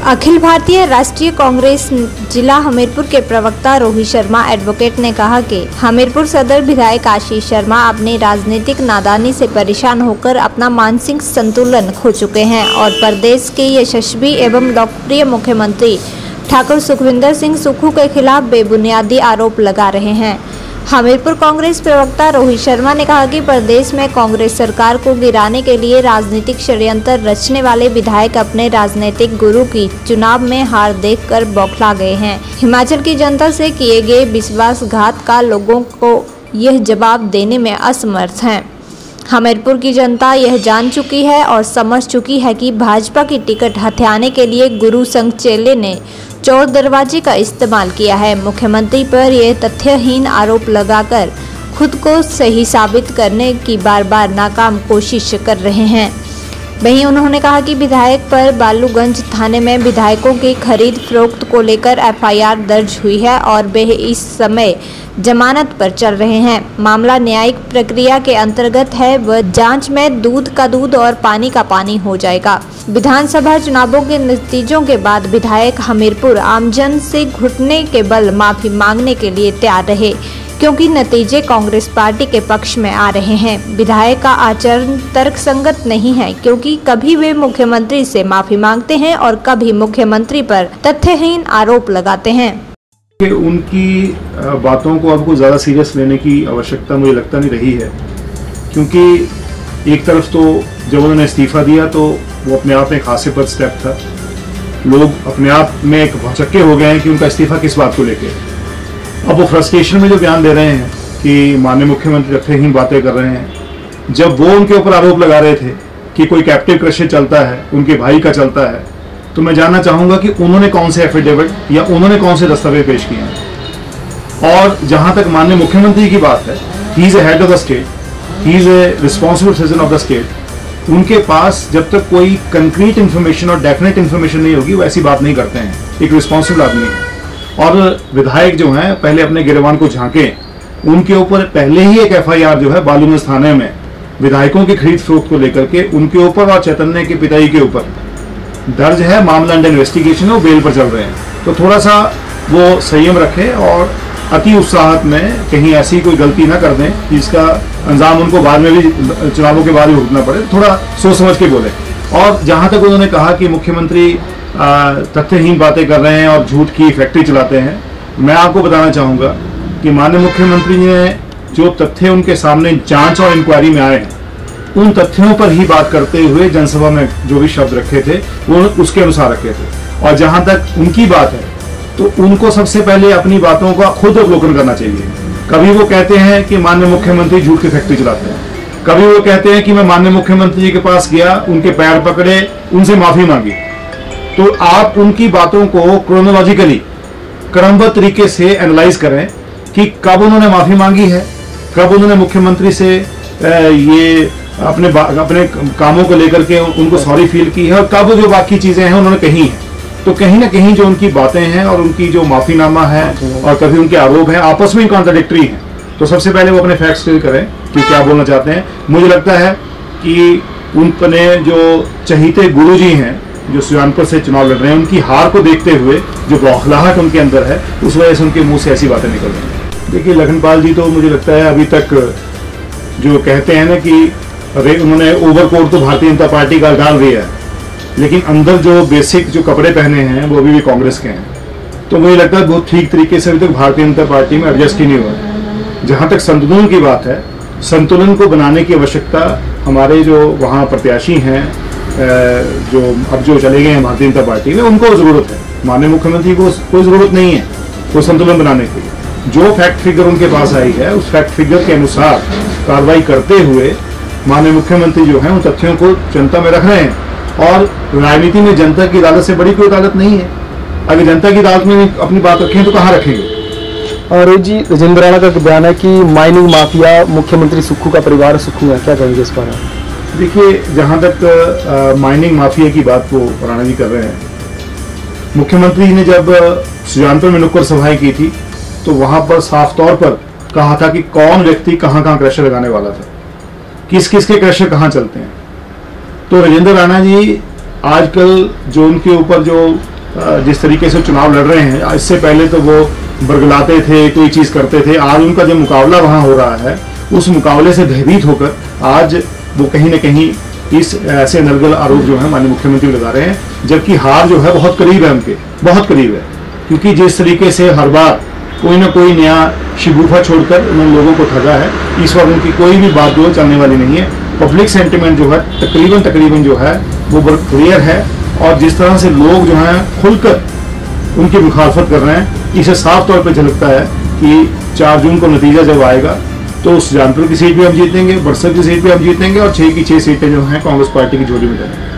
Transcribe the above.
अखिल भारतीय राष्ट्रीय कांग्रेस जिला हमीरपुर के प्रवक्ता रोहित शर्मा एडवोकेट ने कहा कि हमीरपुर सदर विधायक आशीष शर्मा अपनी राजनीतिक नादानी से परेशान होकर अपना मानसिक संतुलन खो चुके हैं और प्रदेश के यशस्वी एवं लोकप्रिय मुख्यमंत्री ठाकुर सुखविंदर सिंह सुक्खू के खिलाफ बेबुनियादी आरोप लगा रहे हैं। हमीरपुर कांग्रेस प्रवक्ता रोहित शर्मा ने कहा कि प्रदेश में कांग्रेस सरकार को गिराने के लिए राजनीतिक षड्यंत्र रचने वाले विधायक अपने राजनीतिक गुरु की चुनाव में हार देखकर बौखला गए हैं। हिमाचल की जनता से किए गए विश्वासघात का लोगों को यह जवाब देने में असमर्थ हैं। हमीरपुर की जनता यह जान चुकी है और समझ चुकी है कि भाजपा की टिकट हथियाने के लिए गुरु संग चेले ने चोर दरवाजे का इस्तेमाल किया है। मुख्यमंत्री पर यह तथ्यहीन आरोप लगाकर खुद को सही साबित करने की बार बार नाकाम कोशिश कर रहे हैं। वहीं उन्होंने कहा कि विधायक पर बालूगंज थाने में विधायकों की खरीद फरोख्त को लेकर एफआईआर दर्ज हुई है और वे इस समय जमानत पर चल रहे हैं। मामला न्यायिक प्रक्रिया के अंतर्गत है व जांच में दूध का दूध और पानी का पानी हो जाएगा। विधानसभा चुनावों के नतीजों के बाद विधायक हमीरपुर आमजन से घुटने के बल माफी मांगने के लिए तैयार रहे, क्योंकि नतीजे कांग्रेस पार्टी के पक्ष में आ रहे हैं। विधायक का आचरण तर्कसंगत नहीं है, क्योंकि कभी वे मुख्यमंत्री से माफी मांगते हैं और कभी मुख्यमंत्री पर तथ्यहीन आरोप लगाते हैं। उनकी बातों को अब कुछ ज़्यादा सीरियस लेने की आवश्यकता मुझे लगता नहीं रही है, क्योंकि एक तरफ तो जब उन्होंने इस्तीफा दिया तो वो अपने आप में एक हास्यास्पद स्टेप था। लोग अपने आप में एक भौचक्के हो गए हैं कि उनका इस्तीफा किस बात को लेके। अब वो फ्रस्ट्रेशन में जो बयान दे रहे हैं कि माननीय मुख्यमंत्री तथ्यहीन बातें कर रहे हैं, जब वो उनके ऊपर आरोप लगा रहे थे कि कोई कैप्टिव क्रशर चलता है, उनके भाई का चलता है, तो मैं जानना चाहूंगा कि उन्होंने कौन से एफिडेविट या उन्होंने कौन से दस्तावेज पेश किए हैं। और जहां तक माननीय मुख्यमंत्री की बात है, he is a head of the state, he is a responsible citizen of the state. उनके पास जब तक कोई कंक्रीट इन्फॉर्मेशन और डेफिनेट इन्फॉर्मेशन नहीं होगी वो ऐसी बात नहीं करते हैं। एक रिस्पॉन्सिबल आदमी है। और विधायक जो हैं पहले अपने गिरवान को झांकें। उनके ऊपर पहले ही एक एफआईआर जो है बालूगंज थाने में विधायकों की खरीद फरोख्त को लेकर के उनके ऊपर और चैतन्य के पिताजी के ऊपर दर्ज है। मामला अंडर इन्वेस्टिगेशन है, वो बेल पर चल रहे हैं। तो थोड़ा सा वो संयम रखें और अति उत्साहत में कहीं ऐसी कोई गलती ना कर दें जिसका अंजाम उनको बाद में भी चुनावों के बाद भी भुगतना पड़े। थोड़ा सोच समझ के बोले। और जहां तक उन्होंने कहा कि मुख्यमंत्री तथ्यहीन बातें कर रहे हैं और झूठ की फैक्ट्री चलाते हैं, मैं आपको बताना चाहूँगा कि माननीय मुख्यमंत्री ने जो तथ्य उनके सामने जांच और इंक्वायरी में आए हैं, उन तथ्यों पर ही बात करते हुए जनसभा में जो भी शब्द रखे थे वो उसके अनुसार रखे थे। और जहां तक उनकी बात है तो उनको सबसे पहले अपनी बातों का खुद अवलोकन करना चाहिए। कभी वो कहते हैं कि माननीय मुख्यमंत्री झूठ की फैक्ट्री चलाते हैं, कभी वो कहते हैं कि मैं माननीय मुख्यमंत्री जी के पास गया, उनके पैर पकड़े, उनसे माफी मांगी। तो आप उनकी बातों को क्रोनोलॉजिकली क्रमबद्ध तरीके से एनालाइज करें कि कब उन्होंने माफी मांगी है, कब उन्होंने मुख्यमंत्री से ये अपने कामों को लेकर के उनको सॉरी फील की है, और कब जो बाकी चीजें हैं उन्होंने कही हैं। तो कहीं ना कहीं जो उनकी बातें हैं और उनकी जो माफीनामा है और कभी उनके आरोप हैं आपस में कॉन्ट्राडिक्टरी हैं। तो सबसे पहले वो अपने फैक्ट्स क्लियर करें कि क्या बोलना चाहते हैं। मुझे लगता है कि उनने जो चहीते गुरुजी हैं जो सुजानपुर से चुनाव लड़ रहे हैं, उनकी हार को देखते हुए जो बौखलाहट उनके अंदर है, उस वजह से उनके मुंह से ऐसी बातें निकल रही हैं। देखिए लखनपाल जी तो मुझे लगता है अभी तक जो कहते हैं ना कि उन्होंने ओवरकोट तो भारतीय जनता पार्टी का डाल दिया है, लेकिन अंदर जो बेसिक जो कपड़े पहने हैं वो अभी भी कांग्रेस के हैं। तो मुझे लगता है बहुत ठीक तरीके से अभी तक भारतीय जनता पार्टी में एडजस्ट ही नहीं हुआ। जहाँ तक संतुलन की बात है, संतुलन को बनाने की आवश्यकता हमारे जो वहाँ प्रत्याशी हैं जो अब जो चले गए हैं भारतीय जनता पार्टी में, उनको ज़रूरत है। माननीय मुख्यमंत्री को कोई ज़रूरत नहीं है वो संतुलन बनाने की। जो फैक्ट फिगर उनके पास आई है उस फैक्ट फिगर के अनुसार कार्रवाई करते हुए माननीय मुख्यमंत्री जो है उन तथ्यों को जनता में रख रहे हैं। और राजनीति में जनता की अदालत से बड़ी कोई अदालत नहीं है। अगर जनता की अदालत में अपनी बात रखें तो कहाँ रखेंगे। और जी राजेंद्र राणा का बयान है कि माइनिंग माफिया मुख्यमंत्री सुक्खू का परिवार सुक्खू है, क्या कहेंगे इस पर? देखिए जहाँ तक माइनिंग माफिया की बात को राणा जी कर रहे हैं, मुख्यमंत्री ने जब सुजानपुर में नुक्कड़ सभाएं की थी तो वहां पर साफ तौर पर कहा था कि कौन व्यक्ति कहाँ कहाँ क्रशर लगाने वाला था, किस किस के क्रशर कहाँ चलते हैं। तो राजेंद्र राणा जी आजकल जो उनके ऊपर जो जिस तरीके से चुनाव लड़ रहे हैं, इससे पहले तो वो बरगलाते थे, कोई चीज़ करते थे, आज उनका जो मुकाबला वहाँ हो रहा है उस मुकाबले से भयभीत होकर आज वो कहीं ना कहीं इस ऐसे नलगल आरोप जो है माननीय मुख्यमंत्री लगा रहे हैं, जबकि हार जो है बहुत करीब है, उनके बहुत करीब है। क्योंकि जिस तरीके से हर बार कोई ना कोई नया शिगुफा छोड़कर उन्होंने लोगों को ठगा है, इस बार उनकी कोई भी बात जो चलने वाली नहीं है। पब्लिक सेंटिमेंट जो है तकरीबन जो है वो बहुत क्लियर है, और जिस तरह से लोग जो हैं खुलकर उनकी मुखालफत कर रहे हैं, इसे साफ तौर पर झलकता है कि 4 जून को नतीजा जब आएगा तो उस जानपुर की सीट भी हम जीतेंगे, बरसर की सीट भी हम जीतेंगे, और 6 की 6 सीटें जो हैं कांग्रेस पार्टी की झोली में जाएंगी।